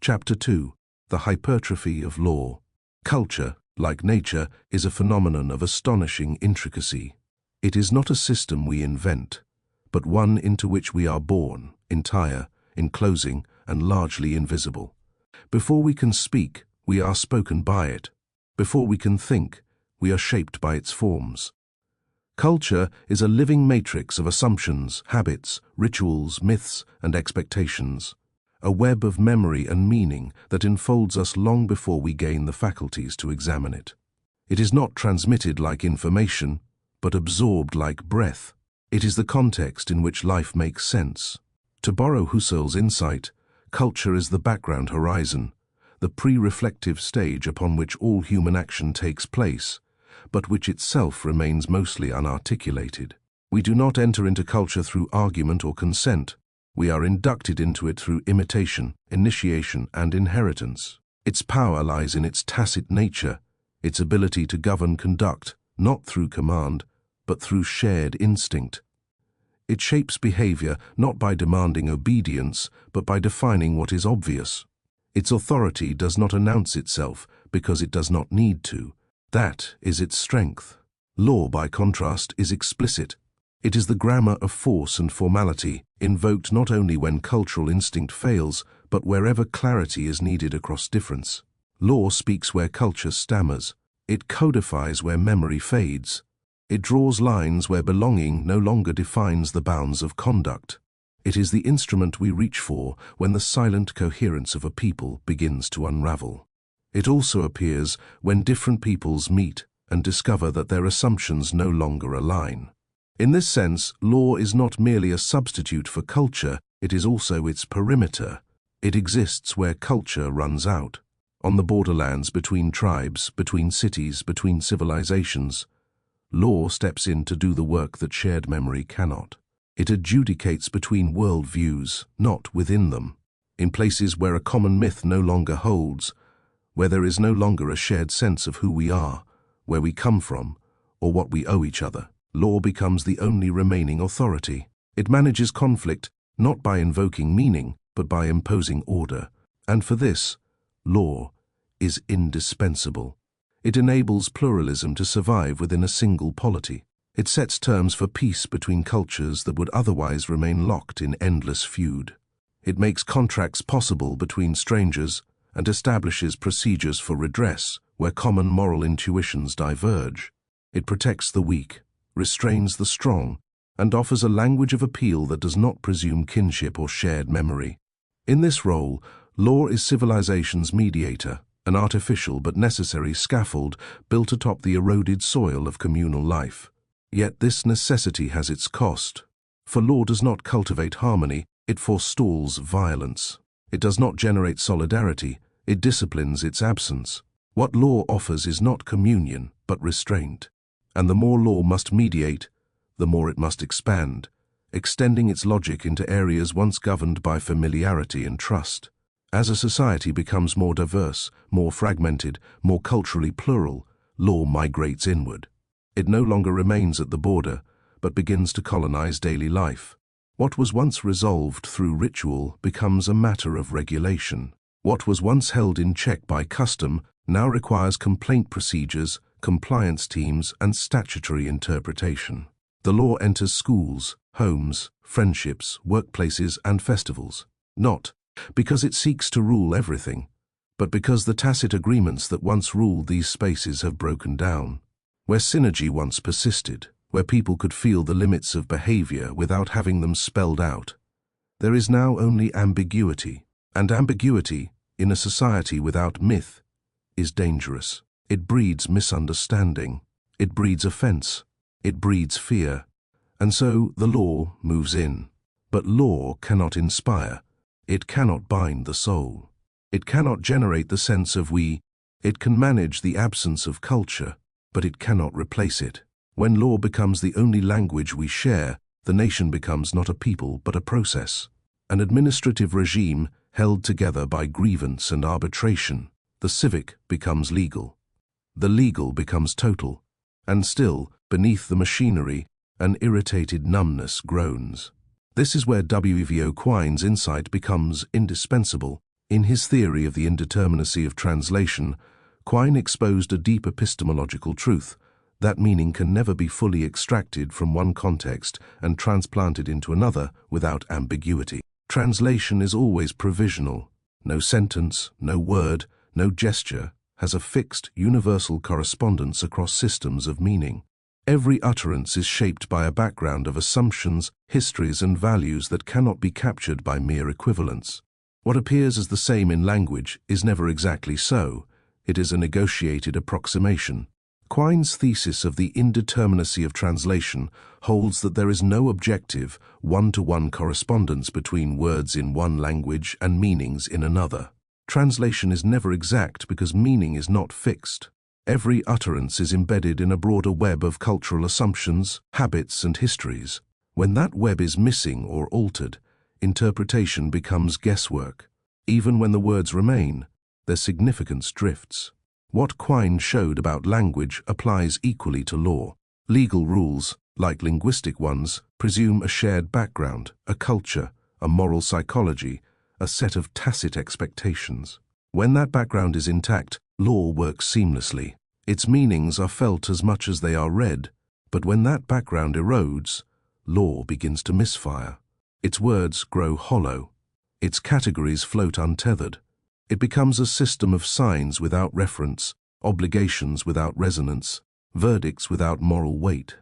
Chapter 2. The Hypertrophy of Law. Culture, like nature, is a phenomenon of astonishing intricacy. It is not a system we invent, but one into which we are born, entire, enclosing, and largely invisible. Before we can speak, we are spoken by it. Before we can think, we are shaped by its forms. Culture is a living matrix of assumptions, habits, rituals, myths, and expectations. A web of memory and meaning that enfolds us long before we gain the faculties to examine it. It is not transmitted like information, but absorbed like breath. It is the context in which life makes sense. To borrow Husserl's insight, culture is the background horizon, the pre-reflective stage upon which all human action takes place, but which itself remains mostly unarticulated. We do not enter into culture through argument or consent. We are inducted into it through imitation, initiation, and inheritance. Its power lies in its tacit nature, its ability to govern conduct, not through command, but through shared instinct. It shapes behavior not by demanding obedience, but by defining what is obvious. Its authority does not announce itself because it does not need to. That is its strength. Law, by contrast, is explicit. It is the grammar of force and formality, invoked not only when cultural instinct fails, but wherever clarity is needed across difference. Law speaks where culture stammers. It codifies where memory fades. It draws lines where belonging no longer defines the bounds of conduct. It is the instrument we reach for when the silent coherence of a people begins to unravel. It also appears when different peoples meet and discover that their assumptions no longer align. In this sense, law is not merely a substitute for culture, it is also its perimeter. It exists where culture runs out. On the borderlands between tribes, between cities, between civilizations, law steps in to do the work that shared memory cannot. It adjudicates between worldviews, not within them. In places where a common myth no longer holds, where there is no longer a shared sense of who we are, where we come from, or what we owe each other, law becomes the only remaining authority. It manages conflict not by invoking meaning, but by imposing order. And for this, law is indispensable. It enables pluralism to survive within a single polity. It sets terms for peace between cultures that would otherwise remain locked in endless feud. It makes contracts possible between strangers and establishes procedures for redress where common moral intuitions diverge. It protects the weak, restrains the strong, and offers a language of appeal that does not presume kinship or shared memory. In this role, law is civilization's mediator, an artificial but necessary scaffold built atop the eroded soil of communal life. Yet this necessity has its cost. For law does not cultivate harmony, it forestalls violence. It does not generate solidarity, it disciplines its absence. What law offers is not communion, but restraint. And the more law must mediate, the more it must expand, extending its logic into areas once governed by familiarity and trust. As a society becomes more diverse, more fragmented, more culturally plural, law migrates inward. It no longer remains at the border, but begins to colonize daily life. What was once resolved through ritual becomes a matter of regulation. What was once held in check by custom now requires complaint procedures, compliance teams, and statutory interpretation. The law enters schools, homes, friendships, workplaces, and festivals, not because it seeks to rule everything, but because the tacit agreements that once ruled these spaces have broken down. Where synergy once persisted, where people could feel the limits of behavior without having them spelled out, there is now only ambiguity. And ambiguity, in a society without myth, is dangerous. It breeds misunderstanding, it breeds offense, it breeds fear, and so the law moves in. But law cannot inspire, it cannot bind the soul. It cannot generate the sense of we. It can manage the absence of culture, but it cannot replace it. When law becomes the only language we share, the nation becomes not a people but a process, an administrative regime held together by grievance and arbitration. The civic becomes legal. The legal becomes total. And still, beneath the machinery, an irritated numbness groans. This is where W.E.V. Quine's insight becomes indispensable. In his theory of the indeterminacy of translation, Quine exposed a deep epistemological truth: that meaning can never be fully extracted from one context and transplanted into another without ambiguity. Translation is always provisional. No sentence, no word, no gesture has a fixed, universal correspondence across systems of meaning. Every utterance is shaped by a background of assumptions, histories, and values that cannot be captured by mere equivalence. What appears as the same in language is never exactly so. It is a negotiated approximation. Quine's thesis of the indeterminacy of translation holds that there is no objective, one-to-one correspondence between words in one language and meanings in another. Translation is never exact because meaning is not fixed. Every utterance is embedded in a broader web of cultural assumptions, habits, and histories. When that web is missing or altered, interpretation becomes guesswork. Even when the words remain, their significance drifts. What Quine showed about language applies equally to law. Legal rules, like linguistic ones, presume a shared background, a culture, a moral psychology, a set of tacit expectations. When that background is intact, law works seamlessly. Its meanings are felt as much as they are read, but when that background erodes, law begins to misfire. Its words grow hollow. Its categories float untethered. It becomes a system of signs without reference, obligations without resonance, verdicts without moral weight.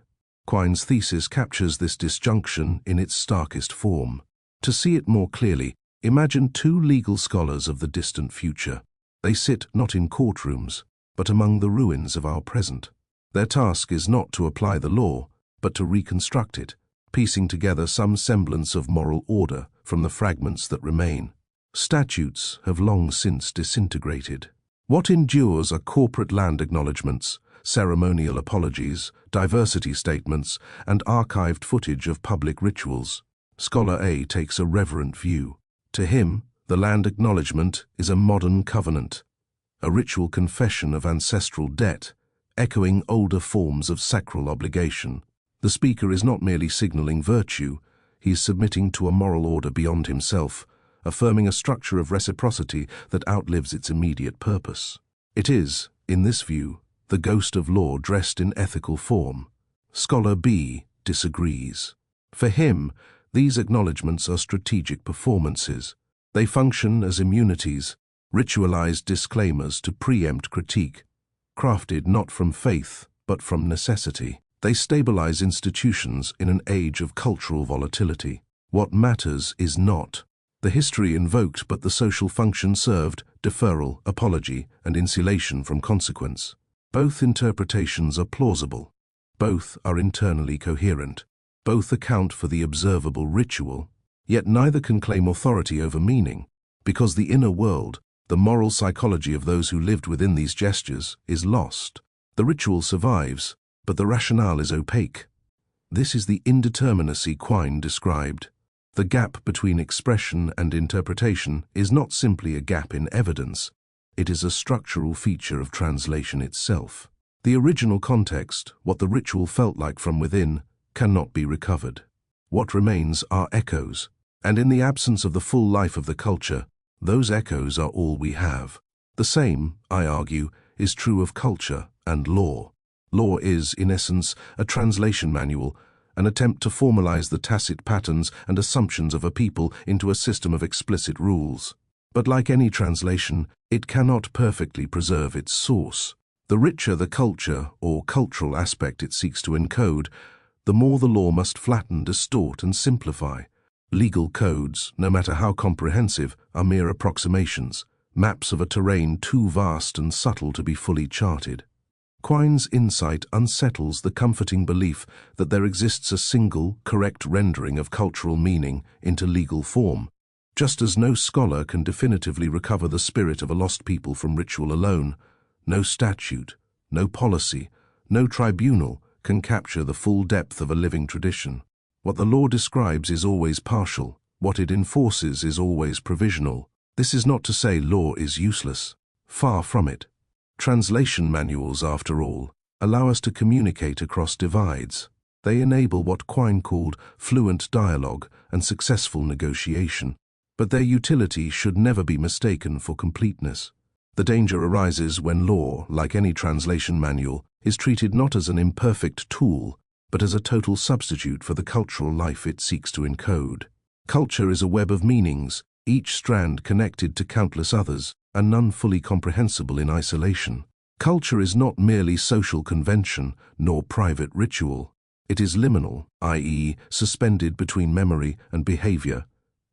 Quine's thesis captures this disjunction in its starkest form. To see it more clearly, imagine two legal scholars of the distant future. They sit not in courtrooms, but among the ruins of our present. Their task is not to apply the law, but to reconstruct it, piecing together some semblance of moral order from the fragments that remain. Statutes have long since disintegrated. What endures are corporate land acknowledgements, ceremonial apologies, diversity statements, and archived footage of public rituals. Scholar A takes a reverent view. To him, the land acknowledgement is a modern covenant, a ritual confession of ancestral debt, echoing older forms of sacral obligation. The speaker is not merely signaling virtue, he is submitting to a moral order beyond himself, affirming a structure of reciprocity that outlives its immediate purpose. It is, in this view, the ghost of law dressed in ethical form. Scholar B disagrees. For him, these acknowledgements are strategic performances. They function as immunities, ritualized disclaimers to preempt critique, crafted not from faith, but from necessity. They stabilize institutions in an age of cultural volatility. What matters is not the history invoked, but the social function served: deferral, apology, and insulation from consequence. Both interpretations are plausible. Both are internally coherent. Both account for the observable ritual, yet neither can claim authority over meaning, because the inner world, the moral psychology of those who lived within these gestures, is lost. The ritual survives, but the rationale is opaque. This is the indeterminacy Quine described. The gap between expression and interpretation is not simply a gap in evidence, it is a structural feature of translation itself. The original context, what the ritual felt like from within, cannot be recovered. What remains are echoes, and in the absence of the full life of the culture, those echoes are all we have. The same, I argue, is true of culture and law. Law is, in essence, a translation manual, an attempt to formalize the tacit patterns and assumptions of a people into a system of explicit rules. But like any translation, it cannot perfectly preserve its source. The richer the culture or cultural aspect it seeks to encode, the more the law must flatten, distort, and simplify. Legal codes, no matter how comprehensive, are mere approximations, maps of a terrain too vast and subtle to be fully charted. Quine's insight unsettles the comforting belief that there exists a single, correct rendering of cultural meaning into legal form. Just as no scholar can definitively recover the spirit of a lost people from ritual alone, no statute, no policy, no tribunal can capture the full depth of a living tradition. What the law describes is always partial. What it enforces is always provisional. This is not to say law is useless. Far from it. Translation manuals, after all, allow us to communicate across divides. They enable what Quine called fluent dialogue and successful negotiation. but their utility should never be mistaken for completeness. The danger arises when law, like any translation manual, is treated not as an imperfect tool, but as a total substitute for the cultural life it seeks to encode. Culture is a web of meanings, each strand connected to countless others, and none fully comprehensible in isolation. Culture is not merely social convention, nor private ritual. It is liminal, i.e., suspended between memory and behavior,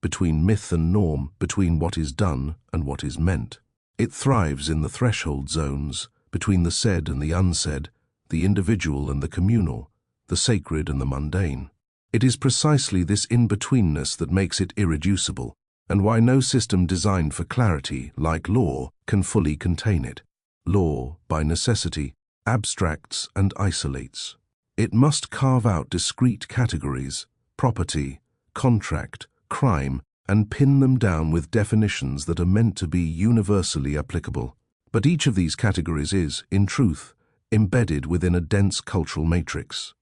between myth and norm, between what is done and what is meant. It thrives in the threshold zones, between the said and the unsaid, the individual and the communal, the sacred and the mundane. It is precisely this in-betweenness that makes it irreducible, and why no system designed for clarity, like law, can fully contain it. Law, by necessity, abstracts and isolates. It must carve out discrete categories, property, contract, crime, and pin them down with definitions that are meant to be universally applicable. But each of these categories is, in truth, embedded within a dense cultural matrix.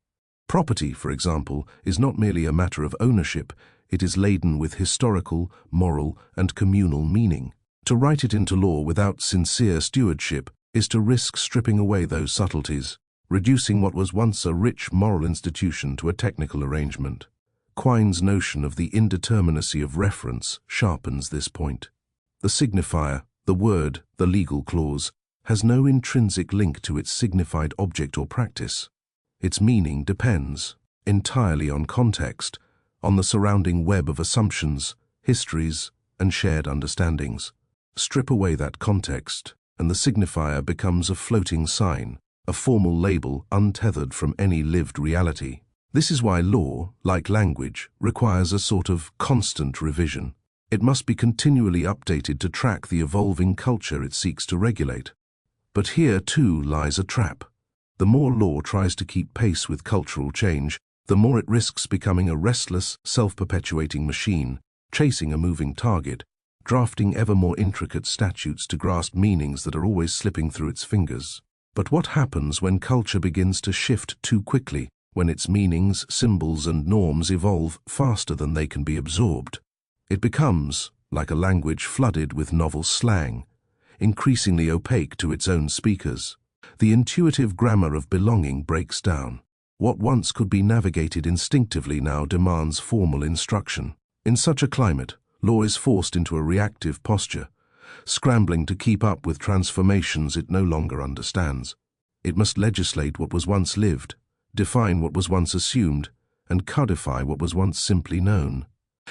Property, for example, is not merely a matter of ownership, it is laden with historical, moral, and communal meaning. To write it into law without sincere stewardship is to risk stripping away those subtleties, reducing what was once a rich moral institution to a technical arrangement. Quine's notion of the indeterminacy of reference sharpens this point. The signifier, the word, the legal clause, has no intrinsic link to its signified object or practice. Its meaning depends entirely on context, on the surrounding web of assumptions, histories, and shared understandings. Strip away that context, and the signifier becomes a floating sign, a formal label untethered from any lived reality. This is why law, like language, requires a sort of constant revision. It must be continually updated to track the evolving culture it seeks to regulate. But here, too, lies a trap. The more law tries to keep pace with cultural change, the more it risks becoming a restless, self-perpetuating machine, chasing a moving target, drafting ever more intricate statutes to grasp meanings that are always slipping through its fingers. But what happens when culture begins to shift too quickly, when its meanings, symbols, and norms evolve faster than they can be absorbed? It becomes, like a language flooded with novel slang, increasingly opaque to its own speakers. The intuitive grammar of belonging breaks down. What once could be navigated instinctively now demands formal instruction. In such a climate, law is forced into a reactive posture, scrambling to keep up with transformations it no longer understands. It must legislate what was once lived, define what was once assumed, and codify what was once simply known.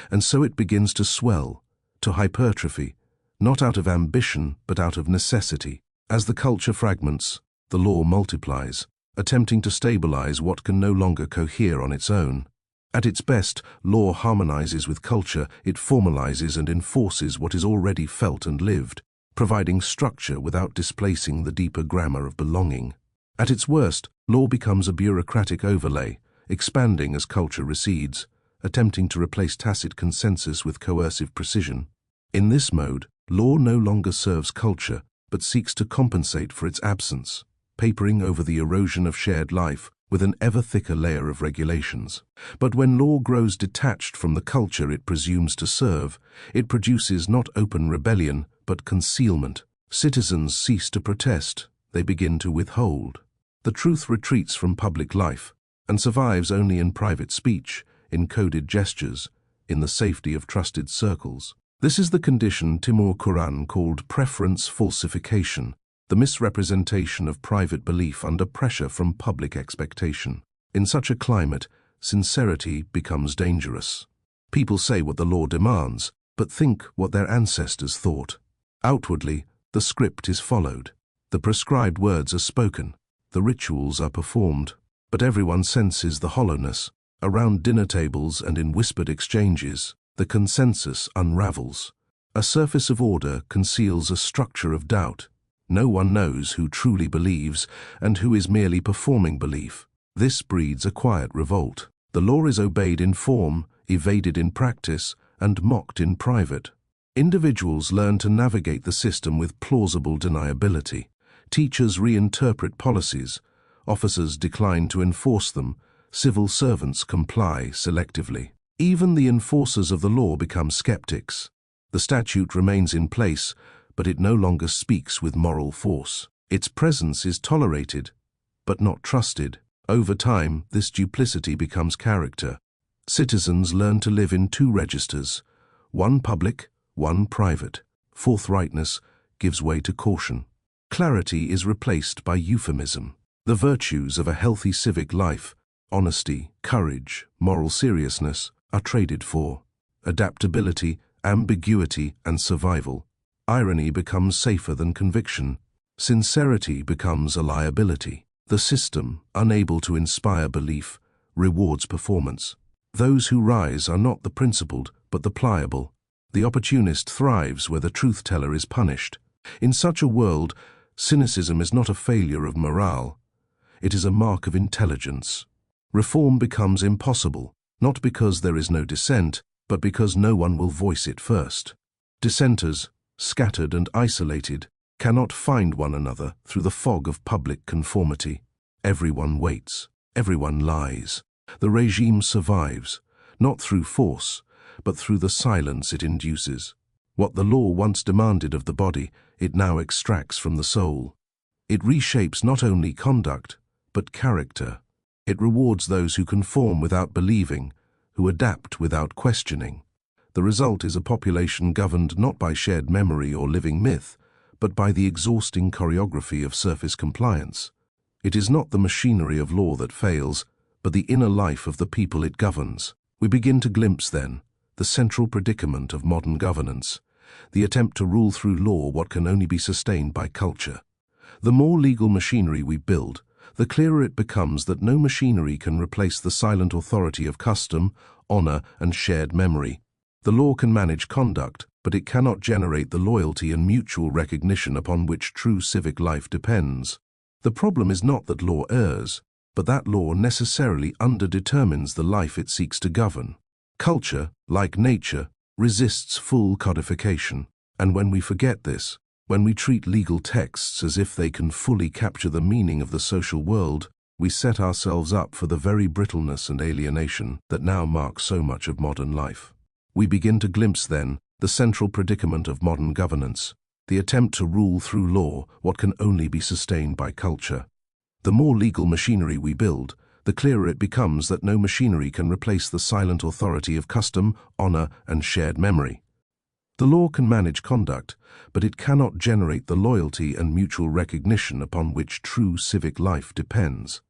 And so it begins to swell, to hypertrophy, not out of ambition but out of necessity. As the culture fragments, the law multiplies, attempting to stabilize what can no longer cohere on its own. At its best, law harmonizes with culture, it formalizes and enforces what is already felt and lived, providing structure without displacing the deeper grammar of belonging. At its worst, law becomes a bureaucratic overlay, expanding as culture recedes, attempting to replace tacit consensus with coercive precision. In this mode, law no longer serves culture, but seeks to compensate for its absence, papering over the erosion of shared life with an ever thicker layer of regulations. But when law grows detached from the culture it presumes to serve, it produces not open rebellion, but concealment. Citizens cease to protest, they begin to withhold. The truth retreats from public life, and survives only in private speech, in coded gestures, in the safety of trusted circles. This is the condition Timur Kuran called preference falsification, the misrepresentation of private belief under pressure from public expectation. In such a climate, sincerity becomes dangerous. People say what the law demands, but think what their ancestors thought. Outwardly, the script is followed. The prescribed words are spoken. The rituals are performed. But everyone senses the hollowness. Around dinner tables and in whispered exchanges, the consensus unravels. A surface of order conceals a structure of doubt. No one knows who truly believes and who is merely performing belief. This breeds a quiet revolt. The law is obeyed in form, evaded in practice, and mocked in private. Individuals learn to navigate the system with plausible deniability. Teachers reinterpret policies. Officers decline to enforce them. Civil servants comply selectively. Even the enforcers of the law become skeptics. The statute remains in place, but it no longer speaks with moral force. Its presence is tolerated, but not trusted. Over time, this duplicity becomes character. Citizens learn to live in two registers, one public, one private. Forthrightness gives way to caution. Clarity is replaced by euphemism. The virtues of a healthy civic life, honesty, courage, moral seriousness, are traded for adaptability, ambiguity, and survival. Irony becomes safer than conviction. Sincerity becomes a liability. The system, unable to inspire belief, rewards performance. Those who rise are not the principled, but the pliable. The opportunist thrives where the truth-teller is punished. In such a world, cynicism is not a failure of morale. It is a mark of intelligence. Reform becomes impossible, not because there is no dissent, but because no one will voice it first. Dissenters, scattered and isolated, cannot find one another through the fog of public conformity. Everyone waits. Everyone lies. The regime survives, not through force, but through the silence it induces. What the law once demanded of the body, it now extracts from the soul. It reshapes not only conduct, but character. It rewards those who conform without believing, who adapt without questioning. The result is a population governed not by shared memory or living myth, but by the exhausting choreography of surface compliance. It is not the machinery of law that fails, but the inner life of the people it governs. We begin to glimpse, then, the central predicament of modern governance, the attempt to rule through law what can only be sustained by culture. The more legal machinery we build, the clearer it becomes that no machinery can replace the silent authority of custom, honor, and shared memory. The law can manage conduct, but it cannot generate the loyalty and mutual recognition upon which true civic life depends. The problem is not that law errs, but that law necessarily underdetermines the life it seeks to govern. Culture, like nature, resists full codification, and when we forget this, when we treat legal texts as if they can fully capture the meaning of the social world, we set ourselves up for the very brittleness and alienation that now mark so much of modern life. We begin to glimpse, then, the central predicament of modern governance, the attempt to rule through law what can only be sustained by culture. The more legal machinery we build, the clearer it becomes that no machinery can replace the silent authority of custom, honor, and shared memory. The law can manage conduct, but it cannot generate the loyalty and mutual recognition upon which true civic life depends.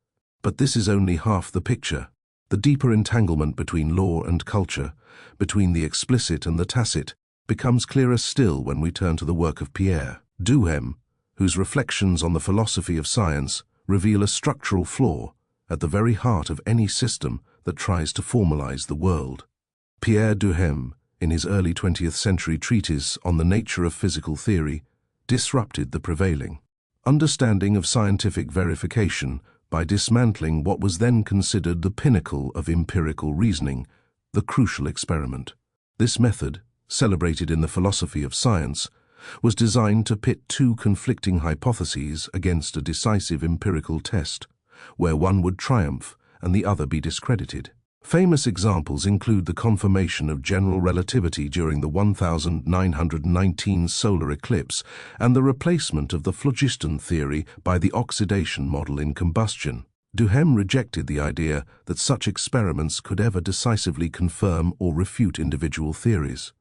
But this is only half the picture. The deeper entanglement between law and culture, between the explicit and the tacit, becomes clearer still when we turn to the work of Pierre Duhem, whose reflections on the philosophy of science reveal a structural flaw at the very heart of any system that tries to formalize the world. Pierre Duhem, in his early 20th century treatise on the nature of physical theory, disrupted the prevailing understanding of scientific verification by dismantling what was then considered the pinnacle of empirical reasoning, the crucial experiment. This method, celebrated in the philosophy of science, was designed to pit two conflicting hypotheses against a decisive empirical test, where one would triumph and the other be discredited. Famous examples include the confirmation of general relativity during the 1919 solar eclipse and the replacement of the phlogiston theory by the oxidation model in combustion. Duhem rejected the idea that such experiments could ever decisively confirm or refute individual theories.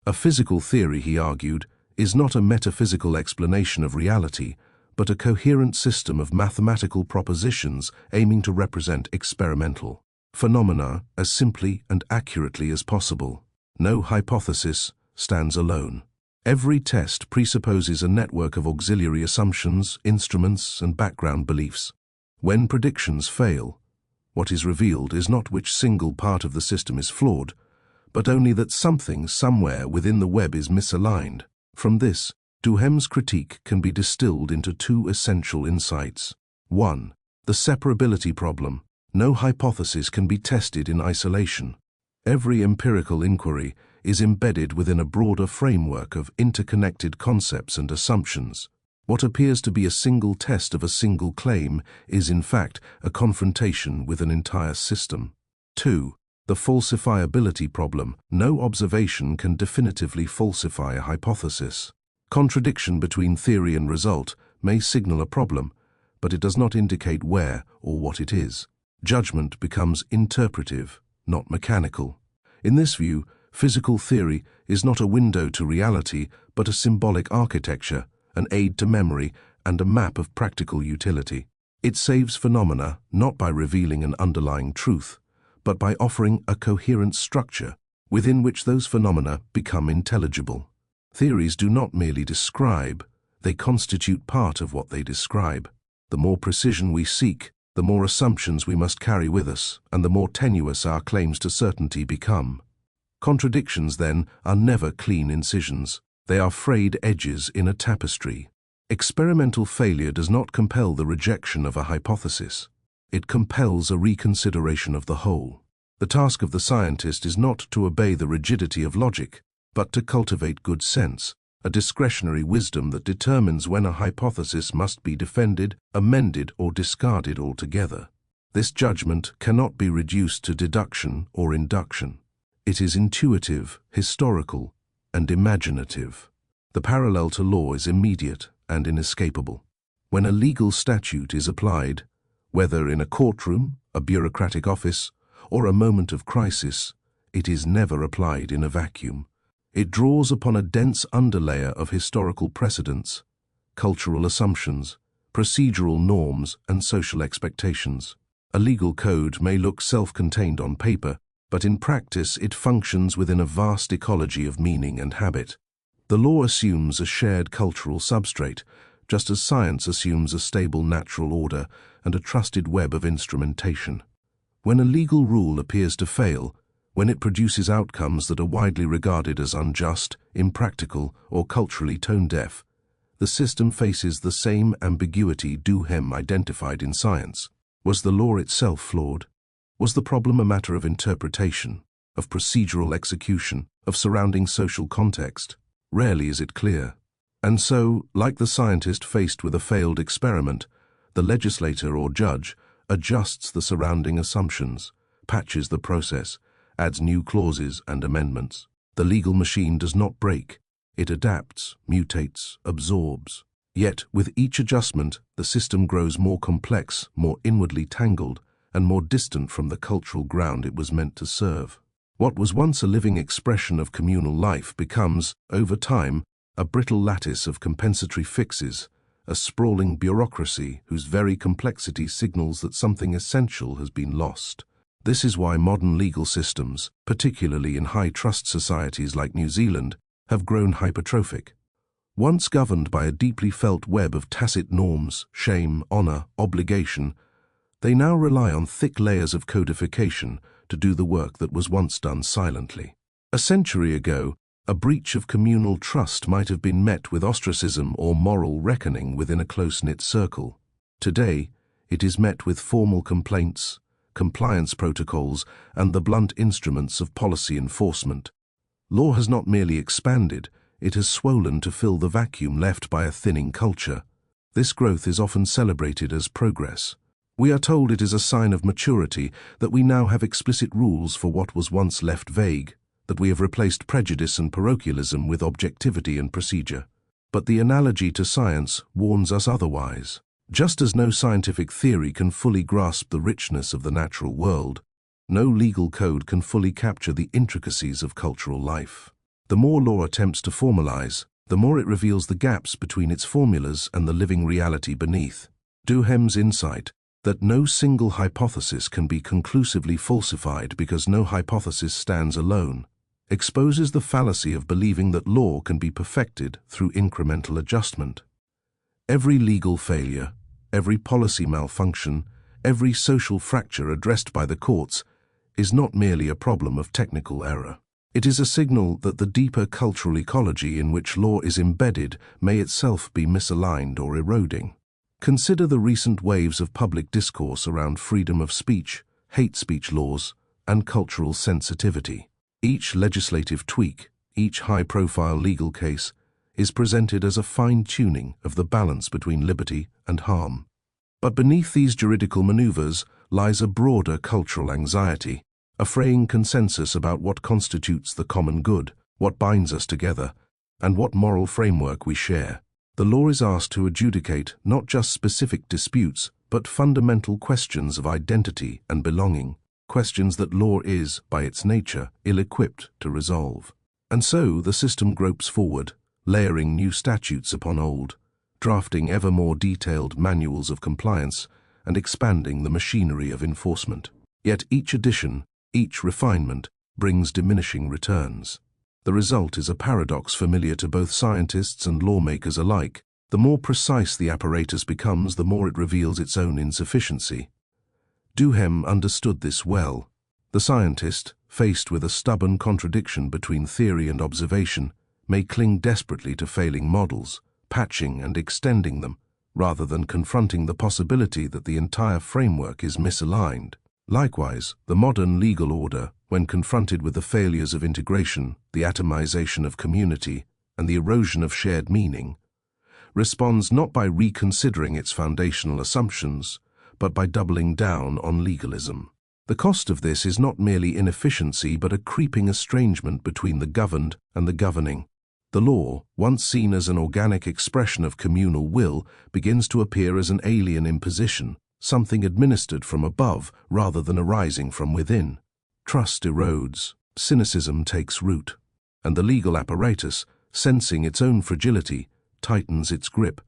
A physical theory, he argued, is not a metaphysical explanation of reality, but a coherent system of mathematical propositions aiming to represent experimental phenomena as simply and accurately as possible. No hypothesis stands alone. Every test presupposes a network of auxiliary assumptions, instruments, and background beliefs. When predictions fail, what is revealed is not which single part of the system is flawed, but only that something somewhere within the web is misaligned. From this, Duhem's critique can be distilled into two essential insights. 1. The separability problem. No hypothesis can be tested in isolation. Every empirical inquiry is embedded within a broader framework of interconnected concepts and assumptions. What appears to be a single test of a single claim is, in fact, a confrontation with an entire system. 2. The falsifiability problem. No observation can definitively falsify a hypothesis. Contradiction between theory and result may signal a problem, but it does not indicate where or what it is. Judgment becomes interpretive, not mechanical. In this view, physical theory is not a window to reality, but a symbolic architecture, an aid to memory, and a map of practical utility. It saves phenomena not by revealing an underlying truth, but by offering a coherent structure within which those phenomena become intelligible. Theories do not merely describe, they constitute part of what they describe. The more precision we seek, the more assumptions we must carry with us, and the more tenuous our claims to certainty become. Contradictions, then, are never clean incisions. They are frayed edges in a tapestry. Experimental failure does not compel the rejection of a hypothesis. It compels a reconsideration of the whole. The task of the scientist is not to obey the rigidity of logic, but to cultivate good sense, a discretionary wisdom that determines when a hypothesis must be defended, amended, or discarded altogether. This judgment cannot be reduced to deduction or induction. It is intuitive, historical, and imaginative. The parallel to law is immediate and inescapable. When a legal statute is applied, whether in a courtroom, a bureaucratic office, or a moment of crisis, it is never applied in a vacuum. It draws upon a dense underlayer of historical precedents, cultural assumptions, procedural norms, and social expectations. A legal code may look self-contained on paper, but in practice it functions within a vast ecology of meaning and habit. The law assumes a shared cultural substrate, just as science assumes a stable natural order and a trusted web of instrumentation. When a legal rule appears to fail, when it produces outcomes that are widely regarded as unjust, impractical, or culturally tone-deaf, the system faces the same ambiguity Duhem identified in science. Was the law itself flawed? Was the problem a matter of interpretation, of procedural execution, of surrounding social context? Rarely is it clear. And so, like the scientist faced with a failed experiment, the legislator or judge adjusts the surrounding assumptions, patches the process, adds new clauses and amendments. The legal machine does not break. It adapts, mutates, absorbs. Yet, with each adjustment, the system grows more complex, more inwardly tangled, and more distant from the cultural ground it was meant to serve. What was once a living expression of communal life becomes, over time, a brittle lattice of compensatory fixes, a sprawling bureaucracy whose very complexity signals that something essential has been lost. This is why modern legal systems, particularly in high-trust societies like New Zealand, have grown hypertrophic. Once governed by a deeply felt web of tacit norms, shame, honor, obligation, they now rely on thick layers of codification to do the work that was once done silently. A century ago, a breach of communal trust might have been met with ostracism or moral reckoning within a close-knit circle. Today, it is met with formal complaints, compliance protocols, and the blunt instruments of policy enforcement. Law has not merely expanded, it has swollen to fill the vacuum left by a thinning culture. This growth is often celebrated as progress. We are told it is a sign of maturity that we now have explicit rules for what was once left vague, that we have replaced prejudice and parochialism with objectivity and procedure. But the analogy to science warns us otherwise. Just as no scientific theory can fully grasp the richness of the natural world, no legal code can fully capture the intricacies of cultural life. The more law attempts to formalize, the more it reveals the gaps between its formulas and the living reality beneath. Duhem's insight, that no single hypothesis can be conclusively falsified because no hypothesis stands alone, exposes the fallacy of believing that law can be perfected through incremental adjustment. Every legal failure, every policy malfunction, every social fracture addressed by the courts is not merely a problem of technical error. It is a signal that the deeper cultural ecology in which law is embedded may itself be misaligned or eroding. Consider the recent waves of public discourse around freedom of speech, hate speech laws, and cultural sensitivity. Each legislative tweak, each high-profile legal case, is presented as a fine-tuning of the balance between liberty and harm. But beneath these juridical maneuvers lies a broader cultural anxiety, a fraying consensus about what constitutes the common good, what binds us together, and what moral framework we share. The law is asked to adjudicate not just specific disputes, but fundamental questions of identity and belonging, questions that law is, by its nature, ill-equipped to resolve. And so the system gropes forward, layering new statutes upon old, drafting ever more detailed manuals of compliance, and expanding the machinery of enforcement. Yet each addition, each refinement, brings diminishing returns. The result is a paradox familiar to both scientists and lawmakers alike. The more precise the apparatus becomes, the more it reveals its own insufficiency. Duhem understood this well. The scientist, faced with a stubborn contradiction between theory and observation, may cling desperately to failing models, patching and extending them, rather than confronting the possibility that the entire framework is misaligned. Likewise, the modern legal order, when confronted with the failures of integration, the atomization of community, and the erosion of shared meaning, responds not by reconsidering its foundational assumptions, but by doubling down on legalism. The cost of this is not merely inefficiency, but a creeping estrangement between the governed and the governing. The law, once seen as an organic expression of communal will, begins to appear as an alien imposition, something administered from above rather than arising from within. Trust erodes, cynicism takes root, and the legal apparatus, sensing its own fragility, tightens its grip,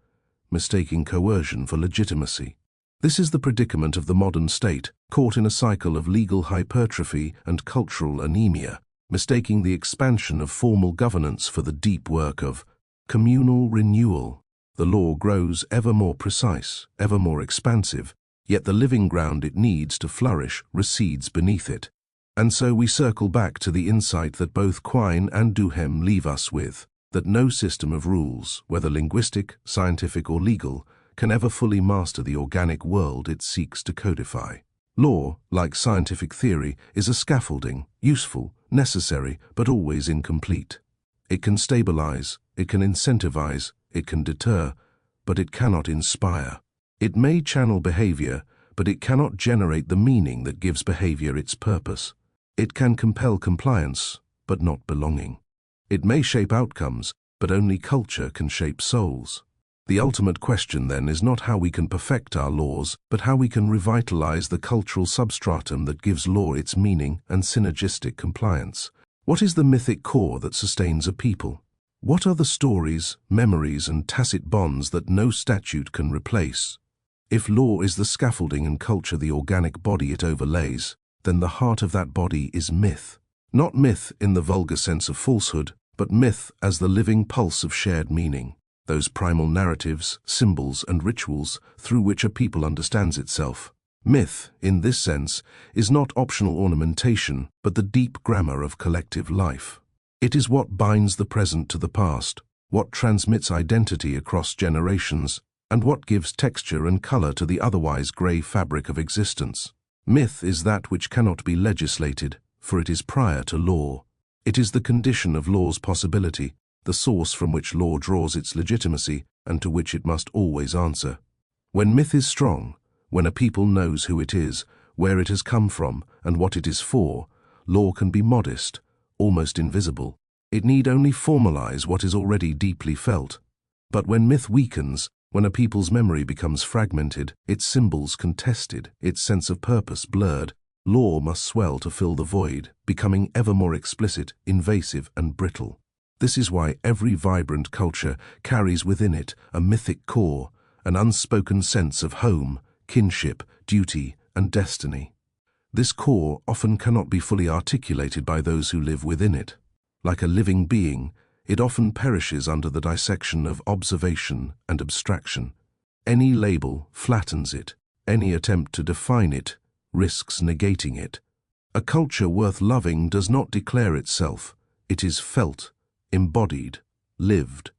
mistaking coercion for legitimacy. This is the predicament of the modern state, caught in a cycle of legal hypertrophy and cultural anemia, mistaking the expansion of formal governance for the deep work of communal renewal. The law grows ever more precise, ever more expansive, yet the living ground it needs to flourish recedes beneath it. And so we circle back to the insight that both Quine and Duhem leave us with, that no system of rules, whether linguistic, scientific or legal, can ever fully master the organic world it seeks to codify. Law, like scientific theory, is a scaffolding, useful, necessary, but always incomplete. It can stabilize, it can incentivize, it can deter, but it cannot inspire. It may channel behavior, but it cannot generate the meaning that gives behavior its purpose. It can compel compliance, but not belonging. It may shape outcomes, but only culture can shape souls. The ultimate question, then, is not how we can perfect our laws, but how we can revitalize the cultural substratum that gives law its meaning and synergistic compliance. What is the mythic core that sustains a people? What are the stories, memories, and tacit bonds that no statute can replace? If law is the scaffolding and culture the organic body it overlays, then the heart of that body is myth. Not myth in the vulgar sense of falsehood, but myth as the living pulse of shared meaning. Those primal narratives, symbols, and rituals through which a people understands itself. Myth, in this sense, is not optional ornamentation, but the deep grammar of collective life. It is what binds the present to the past, what transmits identity across generations, and what gives texture and color to the otherwise gray fabric of existence. Myth is that which cannot be legislated, for it is prior to law. It is the condition of law's possibility, the source from which law draws its legitimacy and to which it must always answer. When myth is strong, when a people knows who it is, where it has come from, and what it is for, law can be modest, almost invisible. It need only formalize what is already deeply felt. But when myth weakens, when a people's memory becomes fragmented, its symbols contested, its sense of purpose blurred, law must swell to fill the void, becoming ever more explicit, invasive, and brittle. This is why every vibrant culture carries within it a mythic core, an unspoken sense of home, kinship, duty, and destiny. This core often cannot be fully articulated by those who live within it. Like a living being, it often perishes under the dissection of observation and abstraction. Any label flattens it, any attempt to define it risks negating it. A culture worth loving does not declare itself, it is felt, embodied, lived,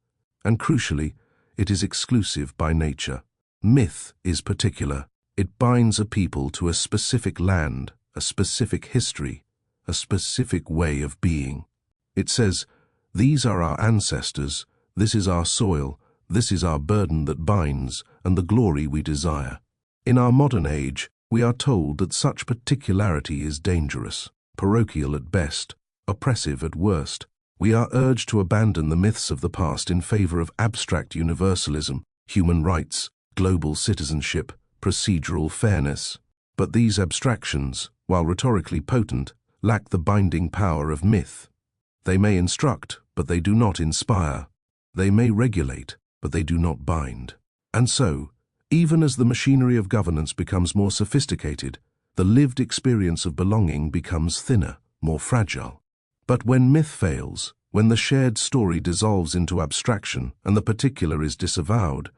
and crucially, it is exclusive by nature. Myth is particular. It binds a people to a specific land, a specific history, a specific way of being. It says, "These are our ancestors, this is our soil, this is our burden that binds, and the glory we desire." In our modern age, we are told that such particularity is dangerous. parochial at best, oppressive at worst. We are urged to abandon the myths of the past in favor of abstract universalism, human rights, global citizenship, procedural fairness. But these abstractions, while rhetorically potent, lack the binding power of myth. They may instruct, but they do not inspire. They may regulate, but they do not bind. And so, even as the machinery of governance becomes more sophisticated, the lived experience of belonging becomes thinner, more fragile. But when myth fails, when the shared story dissolves into abstraction and the particular is disavowed,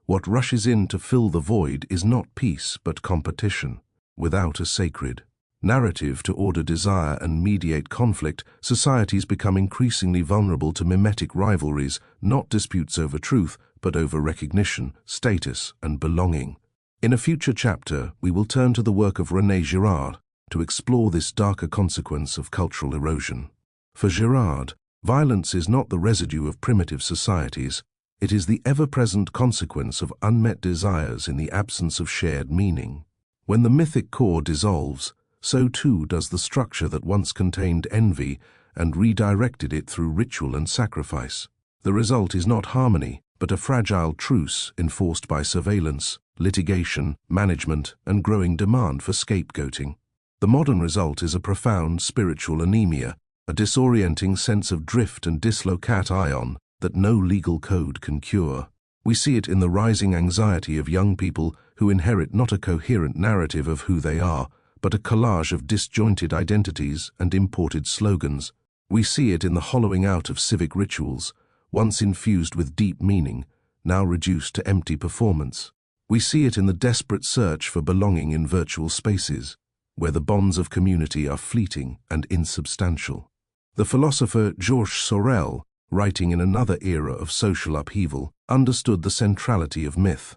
what rushes in to fill the void is not peace but competition. Without a sacred narrative to order desire and mediate conflict, societies become increasingly vulnerable to mimetic rivalries, not disputes over truth, but over recognition, status, and belonging. In a future chapter, we will turn to the work of René Girard to explore this darker consequence of cultural erosion. For Girard, violence is not the residue of primitive societies, it is the ever-present consequence of unmet desires in the absence of shared meaning. When the mythic core dissolves, so too does the structure that once contained envy and redirected it through ritual and sacrifice. The result is not harmony, but a fragile truce enforced by surveillance, litigation, management, and growing demand for scapegoating. The modern result is a profound spiritual anemia, a disorienting sense of drift and dislocation that no legal code can cure. We see it in the rising anxiety of young people who inherit not a coherent narrative of who they are, but a collage of disjointed identities and imported slogans. We see it in the hollowing out of civic rituals, once infused with deep meaning, now reduced to empty performance. We see it in the desperate search for belonging in virtual spaces, where the bonds of community are fleeting and insubstantial. The philosopher Georges Sorel, writing in another era of social upheaval, understood the centrality of myth.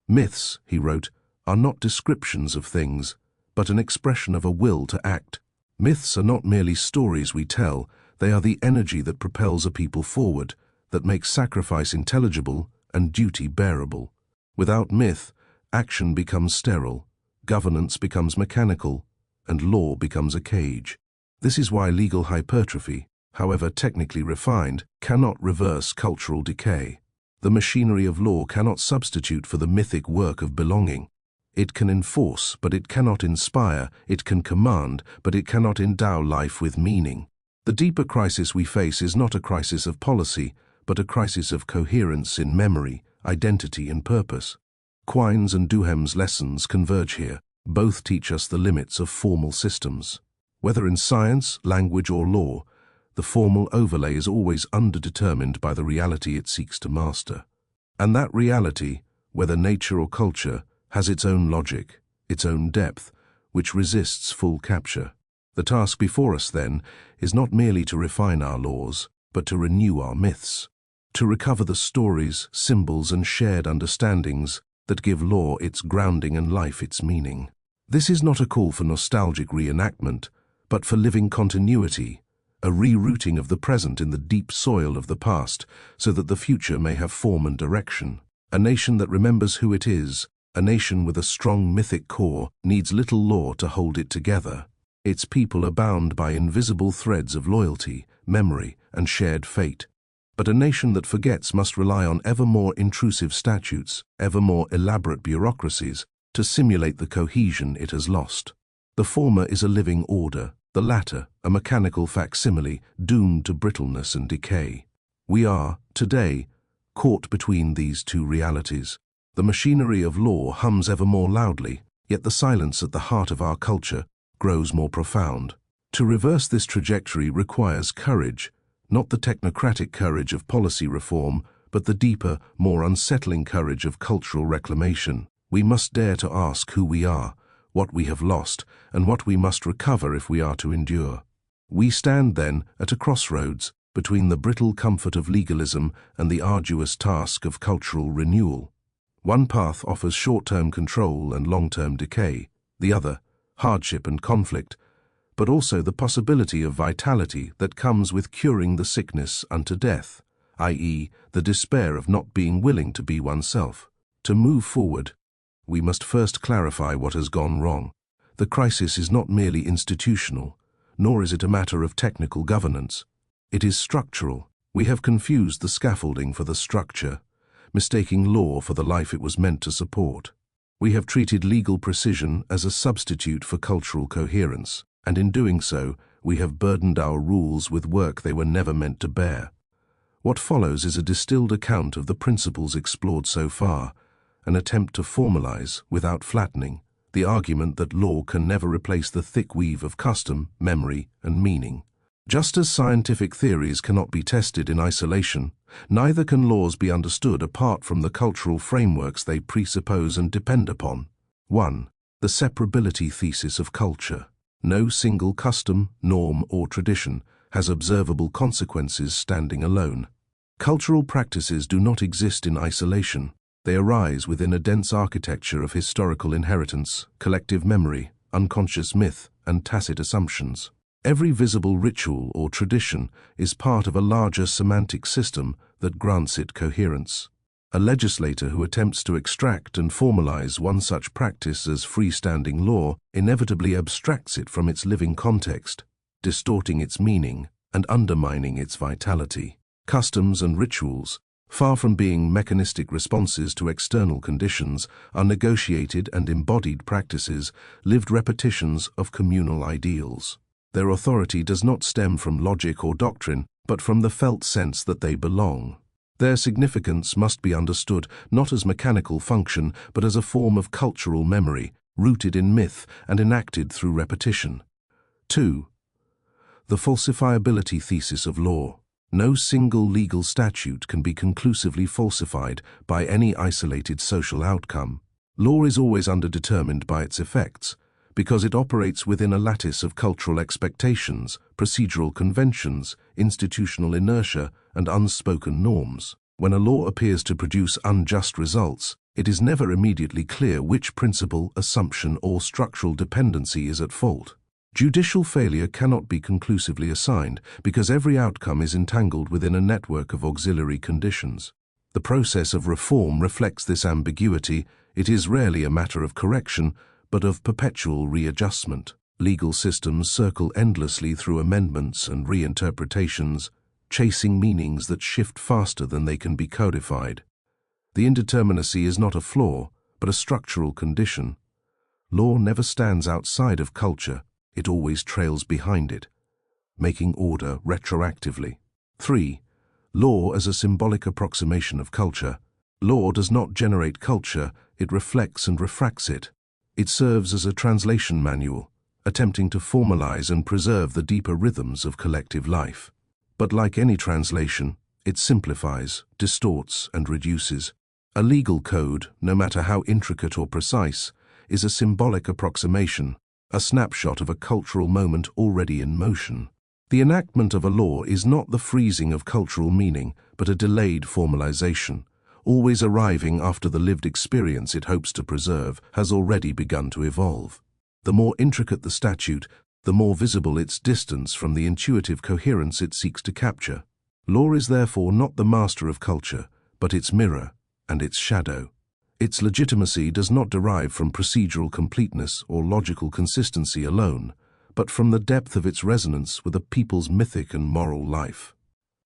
Myths, he wrote, are not descriptions of things, but an expression of a will to act. Myths are not merely stories we tell, they are the energy that propels a people forward, that makes sacrifice intelligible and duty bearable. Without myth, action becomes sterile, governance becomes mechanical, and law becomes a cage. This is why legal hypertrophy, however technically refined, cannot reverse cultural decay. The machinery of law cannot substitute for the mythic work of belonging. It can enforce, but it cannot inspire. It can command, but it cannot endow life with meaning. The deeper crisis we face is not a crisis of policy, but a crisis of coherence in memory, identity, and purpose. Quine's and Duhame's lessons converge here. Both teach us the limits of formal systems. Whether in science, language, or law, the formal overlay is always underdetermined by the reality it seeks to master. And that reality, whether nature or culture, has its own logic, its own depth, which resists full capture. The task before us, then, is not merely to refine our laws, but to renew our myths, to recover the stories, symbols, and shared understandings that give law its grounding and life its meaning. This is not a call for nostalgic reenactment, but for living continuity, a rerouting of the present in the deep soil of the past, so that the future may have form and direction. A nation that remembers who it is, a nation with a strong mythic core, needs little law to hold it together. Its people are bound by invisible threads of loyalty, memory, and shared fate. But a nation that forgets must rely on ever more intrusive statutes, ever more elaborate bureaucracies, to simulate the cohesion it has lost. The former is a living order, the latter a mechanical facsimile doomed to brittleness and decay. We are, today, caught between these two realities. The machinery of law hums ever more loudly, yet the silence at the heart of our culture grows more profound. To reverse this trajectory requires courage, not the technocratic courage of policy reform, but the deeper, more unsettling courage of cultural reclamation. We must dare to ask who we are, what we have lost, and what we must recover if we are to endure. We stand, then, at a crossroads between the brittle comfort of legalism and the arduous task of cultural renewal. One path offers short-term control and long-term decay, the other, hardship and conflict, but also the possibility of vitality that comes with curing the sickness unto death, i.e., the despair of not being willing to be oneself. To move forward, we must first clarify what has gone wrong. The crisis is not merely institutional, nor is it a matter of technical governance. It is structural. We have confused the scaffolding for the structure, mistaking law for the life it was meant to support. We have treated legal precision as a substitute for cultural coherence, and in doing so, we have burdened our rules with work they were never meant to bear. What follows is a distilled account of the principles explored so far, an attempt to formalize, without flattening, the argument that law can never replace the thick weave of custom, memory, and meaning. Just as scientific theories cannot be tested in isolation, neither can laws be understood apart from the cultural frameworks they presuppose and depend upon. 1. The separability thesis of culture. No single custom, norm, or tradition has observable consequences standing alone. Cultural practices do not exist in isolation. They arise within a dense architecture of historical inheritance, collective memory, unconscious myth, and tacit assumptions. Every visible ritual or tradition is part of a larger semantic system that grants it coherence. A legislator who attempts to extract and formalize one such practice as freestanding law inevitably abstracts it from its living context, distorting its meaning and undermining its vitality. Customs and rituals, far from being mechanistic responses to external conditions, are negotiated and embodied practices, lived repetitions of communal ideals. Their authority does not stem from logic or doctrine, but from the felt sense that they belong. Their significance must be understood not as mechanical function, but as a form of cultural memory, rooted in myth and enacted through repetition. 2. The falsifiability thesis of law. No single legal statute can be conclusively falsified by any isolated social outcome. Law is always underdetermined by its effects, because it operates within a lattice of cultural expectations, procedural conventions, institutional inertia, and unspoken norms. When a law appears to produce unjust results, it is never immediately clear which principle, assumption, or structural dependency is at fault. Judicial failure cannot be conclusively assigned because every outcome is entangled within a network of auxiliary conditions. The process of reform reflects this ambiguity. It is rarely a matter of correction, but of perpetual readjustment. Legal systems circle endlessly through amendments and reinterpretations, chasing meanings that shift faster than they can be codified. The indeterminacy is not a flaw, but a structural condition. Law never stands outside of culture, it always trails behind it, making order retroactively. 3. Law as a symbolic approximation of culture. Law does not generate culture, it reflects and refracts it. It serves as a translation manual, attempting to formalize and preserve the deeper rhythms of collective life. But like any translation, it simplifies, distorts, and reduces. A legal code, no matter how intricate or precise, is a symbolic approximation, a snapshot of a cultural moment already in motion. The enactment of a law is not the freezing of cultural meaning, but a delayed formalization, always arriving after the lived experience it hopes to preserve has already begun to evolve. The more intricate the statute, the more visible its distance from the intuitive coherence it seeks to capture. Law is therefore not the master of culture, but its mirror and its shadow. Its legitimacy does not derive from procedural completeness or logical consistency alone, but from the depth of its resonance with a people's mythic and moral life.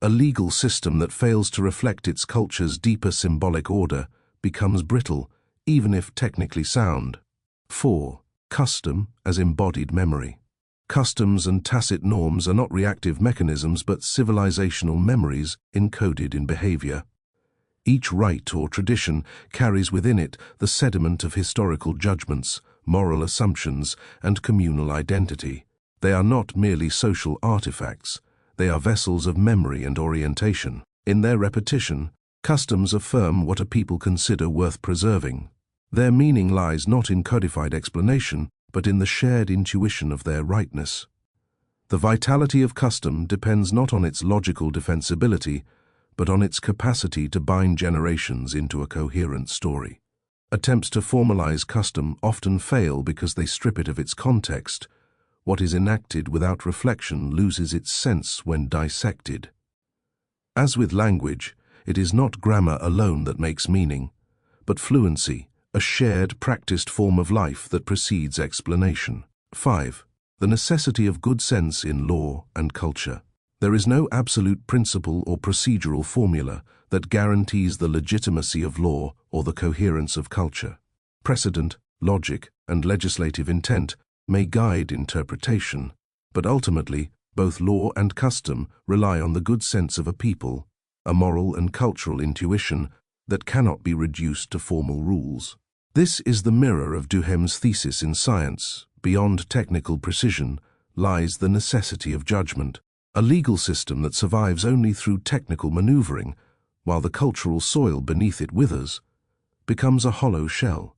A legal system that fails to reflect its culture's deeper symbolic order becomes brittle, even if technically sound. 4. Custom as embodied memory. Customs and tacit norms are not reactive mechanisms but civilizational memories encoded in behavior. Each rite or tradition carries within it the sediment of historical judgments, moral assumptions, and communal identity. They are not merely social artifacts. They are vessels of memory and orientation. In their repetition, customs affirm what a people consider worth preserving. Their meaning lies not in codified explanation, but in the shared intuition of their rightness. The vitality of custom depends not on its logical defensibility, but on its capacity to bind generations into a coherent story. Attempts to formalize custom often fail because they strip it of its context. What is enacted without reflection loses its sense when dissected. As with language, it is not grammar alone that makes meaning, but fluency, a shared, practiced form of life that precedes explanation. 5. The necessity of good sense in law and culture. There is no absolute principle or procedural formula that guarantees the legitimacy of law or the coherence of culture. Precedent, logic, and legislative intent may guide interpretation, but ultimately, both law and custom rely on the good sense of a people, a moral and cultural intuition that cannot be reduced to formal rules. This is the mirror of Duhaim's thesis in science. Beyond technical precision lies the necessity of judgment, a legal system that survives only through technical maneuvering, while the cultural soil beneath it withers, becomes a hollow shell,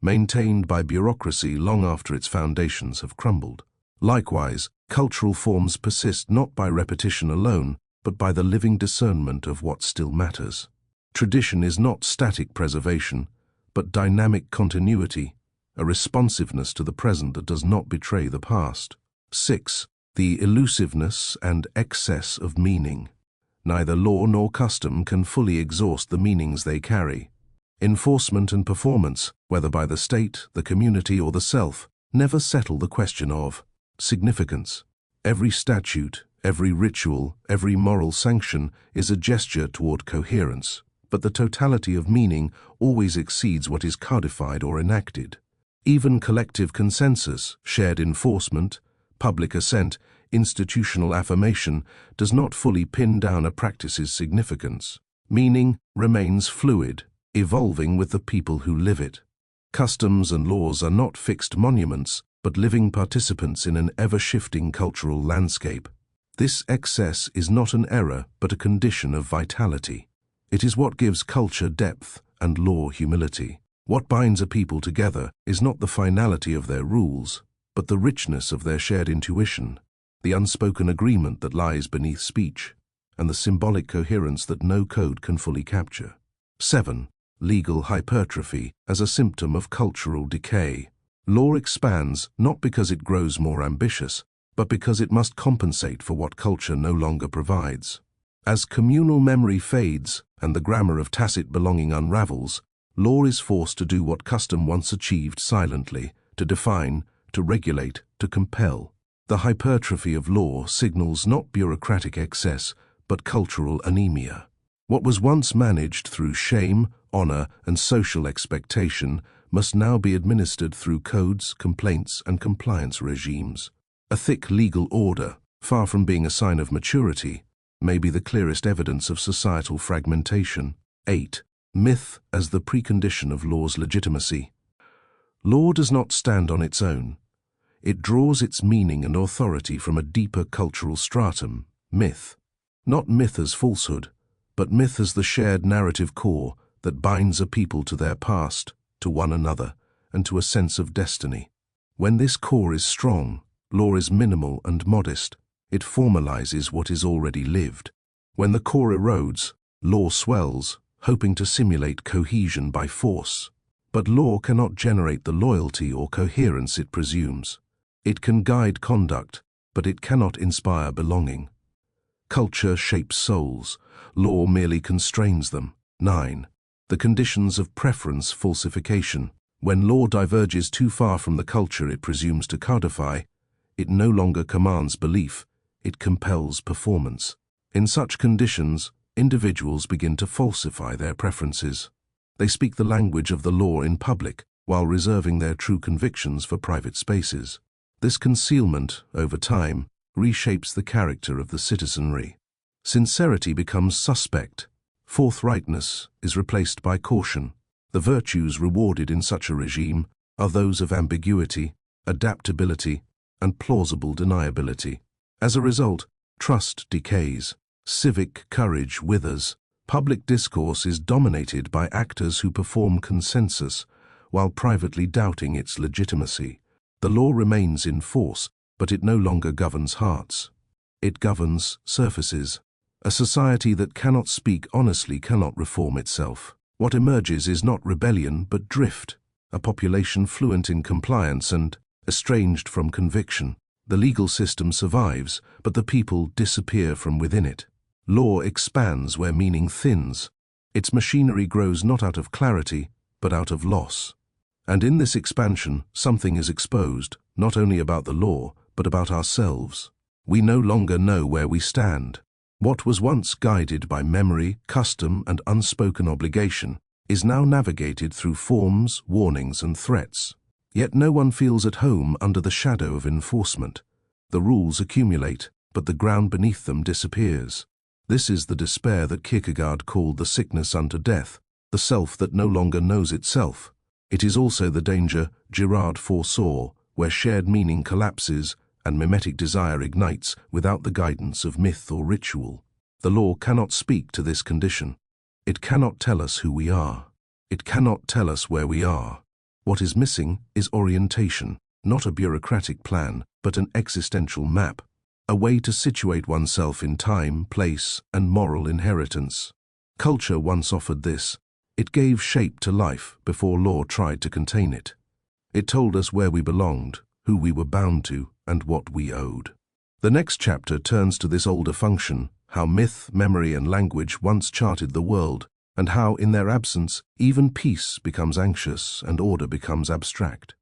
maintained by bureaucracy long after its foundations have crumbled. Likewise, cultural forms persist not by repetition alone, but by the living discernment of what still matters. Tradition is not static preservation, but dynamic continuity, a responsiveness to the present that does not betray the past. 6. The elusiveness and excess of meaning. Neither law nor custom can fully exhaust the meanings they carry. Enforcement and performance, whether by the state, the community, or the self, never settle the question of significance. Every statute, every ritual, every moral sanction is a gesture toward coherence, but the totality of meaning always exceeds what is codified or enacted. Even collective consensus, shared enforcement, public assent, institutional affirmation does not fully pin down a practice's significance. Meaning remains fluid, evolving with the people who live it. Customs and laws are not fixed monuments, but living participants in an ever-shifting cultural landscape. This excess is not an error, but a condition of vitality. It is what gives culture depth and law humility. What binds a people together is not the finality of their rules, but the richness of their shared intuition, the unspoken agreement that lies beneath speech, and the symbolic coherence that no code can fully capture. 7. Legal hypertrophy as a symptom of cultural decay. Law expands not because it grows more ambitious, but because it must compensate for what culture no longer provides. As communal memory fades and the grammar of tacit belonging unravels, law is forced to do what custom once achieved silently, to define, to regulate, to compel. The hypertrophy of law signals not bureaucratic excess, but cultural anemia. What was once managed through shame, honor, and social expectation must now be administered through codes, complaints, and compliance regimes. A thick legal order, far from being a sign of maturity, may be the clearest evidence of societal fragmentation. 8. Myth as the precondition of law's legitimacy. Law does not stand on its own. It draws its meaning and authority from a deeper cultural stratum, myth. Not myth as falsehood, but myth as the shared narrative core that binds a people to their past, to one another, and to a sense of destiny. When this core is strong, law is minimal and modest. It formalizes what is already lived. When the core erodes, law swells, hoping to simulate cohesion by force. But law cannot generate the loyalty or coherence it presumes. It can guide conduct, but it cannot inspire belonging. Culture shapes souls. Law merely constrains them. 9. The conditions of preference falsification. When law diverges too far from the culture it presumes to codify, it no longer commands belief, it compels performance. In such conditions, individuals begin to falsify their preferences. They speak the language of the law in public while reserving their true convictions for private spaces. This concealment, over time, reshapes the character of the citizenry. Sincerity becomes suspect. Forthrightness is replaced by caution. The virtues rewarded in such a regime are those of ambiguity, adaptability, and plausible deniability. As a result, trust decays. Civic courage withers. Public discourse is dominated by actors who perform consensus while privately doubting its legitimacy. The law remains in force, but it no longer governs hearts. It governs surfaces. A society that cannot speak honestly cannot reform itself. What emerges is not rebellion but drift, a population fluent in compliance and estranged from conviction. The legal system survives, but the people disappear from within it. Law expands where meaning thins. Its machinery grows not out of clarity, but out of loss. And in this expansion, something is exposed, not only about the law, but about ourselves. We no longer know where we stand. What was once guided by memory, custom, and unspoken obligation is now navigated through forms, warnings, and threats. Yet no one feels at home under the shadow of enforcement. The rules accumulate, but the ground beneath them disappears. This is the despair that Kierkegaard called the sickness unto death, the self that no longer knows itself. It is also the danger Girard foresaw, where shared meaning collapses and mimetic desire ignites without the guidance of myth or ritual. The law cannot speak to this condition. It cannot tell us who we are. It cannot tell us where we are. What is missing is orientation, not a bureaucratic plan, but an existential map, a way to situate oneself in time, place, and moral inheritance. Culture once offered this. It gave shape to life before law tried to contain it. It told us where we belonged, who we were bound to, and what we owed. The next chapter turns to this older function, how myth, memory, and language once charted the world, and how, in their absence, even peace becomes anxious and order becomes abstract.